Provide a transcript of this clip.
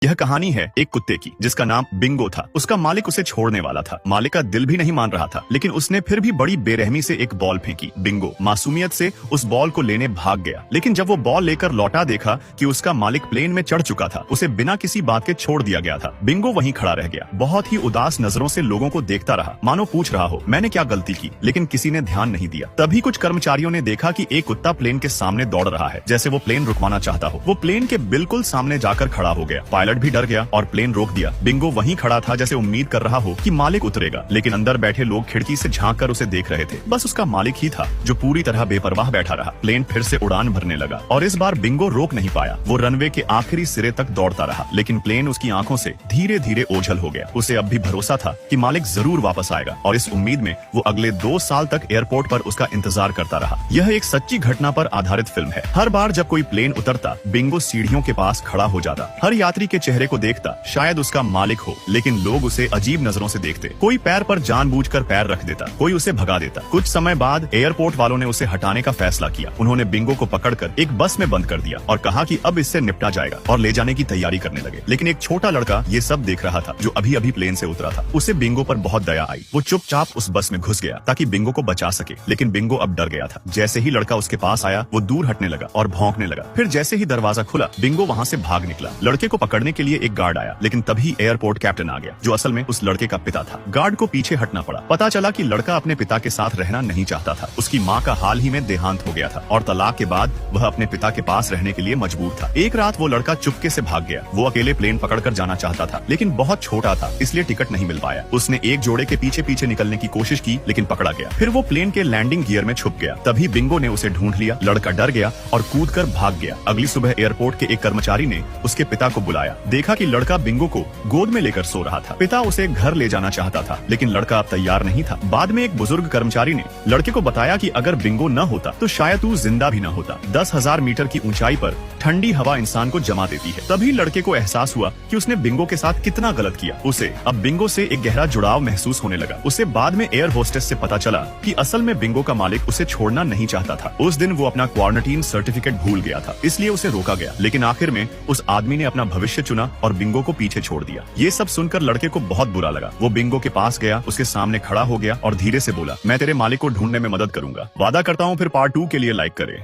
यह कहानी है एक कुत्ते की जिसका नाम बिंगो था। उसका मालिक उसे छोड़ने वाला था। मालिक का दिल भी नहीं मान रहा था, लेकिन उसने फिर भी बड़ी बेरहमी से एक बॉल फेंकी। बिंगो मासूमियत से उस बॉल को लेने भाग गया, लेकिन जब वो बॉल लेकर लौटा देखा कि उसका मालिक प्लेन में चढ़ चुका था। उसे बिना किसी बात के छोड़ दिया गया था। बिंगो वहीं खड़ा रह गया, बहुत ही उदास नजरों से लोगों को देखता रहा, मानो पूछ रहा हो मैंने क्या गलती की। लेकिन किसी ने ध्यान नहीं दिया। तभी कुछ कर्मचारियों ने देखा कि एक कुत्ता प्लेन के सामने दौड़ रहा है, जैसे वो प्लेन रुकवाना चाहता हो। वो प्लेन के बिल्कुल सामने जाकर खड़ा हो गया। पायलट भी डर गया और प्लेन रोक दिया। बिंगो वहीं खड़ा था, जैसे उम्मीद कर रहा हो कि मालिक उतरेगा, लेकिन अंदर बैठे लोग खिड़की से झांक कर उसे देख रहे थे। बस उसका मालिक ही था जो पूरी तरह बेपरवाह बैठा रहा। प्लेन फिर से उड़ान भरने लगा और इस बार बिंगो रोक नहीं पाया। वो रनवे के आखिरी सिरे तक दौड़ता रहा, लेकिन प्लेन उसकी आंखों से धीरे धीरे ओझल हो गया। उसे अब भी भरोसा था कि मालिक जरूर वापस आएगा, और इस उम्मीद में वो अगले 2 साल तक एयरपोर्ट पर उसका इंतजार करता रहा। यह एक सच्ची घटना पर आधारित फिल्म है। हर बार जब कोई प्लेन उतरता, बिंगो सीढ़ियों के पास खड़ा हो जाता। हर यात्री के चेहरे को देखता, शायद उसका मालिक हो, लेकिन लोग उसे अजीब नजरों से देखते। कोई पैर पर जानबूझकर पैर रख देता, कोई उसे भगा देता। कुछ समय बाद एयरपोर्ट वालों ने उसे हटाने का फैसला किया। उन्होंने बिंगो को पकड़कर एक बस में बंद कर दिया और कहा कि अब इससे निपटा जाएगा, और ले जाने की तैयारी करने लगे। लेकिन एक छोटा लड़का ये सब देख रहा था, जो अभी अभी प्लेन से उतरा था। उसे बिंगो पर बहुत दया आई। वो चुपचाप उस बस में घुस गया ताकि बिंगो को बचा सके, लेकिन बिंगो अब डर गया था। जैसे ही लड़का उसके पास आया, वो दूर हटने लगा और भौंकने लगा। फिर जैसे ही दरवाजा खुला, बिंगो वहाँ से भाग निकला। लड़के को पकड़ने के लिए एक गार्ड आया, लेकिन तभी एयरपोर्ट कैप्टन आ गया, जो असल में उस लड़के का पिता था। गार्ड को पीछे हटना पड़ा। पता चला कि लड़का अपने पिता के साथ रहना नहीं चाहता था। उसकी माँ का हाल ही में देहांत हो गया था, और तलाक के बाद वह अपने पिता के पास रहने के लिए मजबूर था। एक रात वो लड़का चुपके से भाग गया। वो अकेले प्लेन पकड़कर जाना चाहता था, लेकिन बहुत छोटा था, इसलिए टिकट नहीं मिल पाया। उसने एक जोड़े के पीछे पीछे निकलने की कोशिश की, लेकिन पकड़ा गया। फिर वो प्लेन के लैंडिंग गियर में छुप गया। तभी बिंगो ने उसे ढूंढ लिया। लड़का डर गया और कूदकर भाग गया। अगली सुबह एयरपोर्ट के एक कर्मचारी ने उसके पिता को बुलाया। देखा कि लड़का बिंगो को गोद में लेकर सो रहा था। पिता उसे घर ले जाना चाहता था, लेकिन लड़का अब तैयार नहीं था। बाद में एक बुजुर्ग कर्मचारी ने लड़के को बताया कि अगर बिंगो न होता तो शायद तू जिंदा भी न होता। 10,000 मीटर की ऊंचाई पर ठंडी हवा इंसान को जमा देती है। तभी लड़के को एहसास हुआ कि उसने बिंगो के साथ कितना गलत किया। उसे अब बिंगो से एक गहरा जुड़ाव महसूस होने लगा। उसे बाद में एयर होस्टेस से पता चला कि असल में बिंगो का मालिक उसे छोड़ना नहीं चाहता था। उस दिन वो अपना क्वारंटीन सर्टिफिकेट भूल गया था, इसलिए उसे रोका गया। लेकिन आखिर में उस आदमी ने अपना भविष्य चुना और बिंगो को पीछे छोड़ दिया। ये सब सुनकर लड़के को बहुत बुरा लगा। वो बिंगो के पास गया, उसके सामने खड़ा हो गया और धीरे से बोला, मैं तेरे मालिक को ढूंढने में मदद करूंगा। वादा करता हूँ फिर पार्ट 2 के लिए लाइक करें।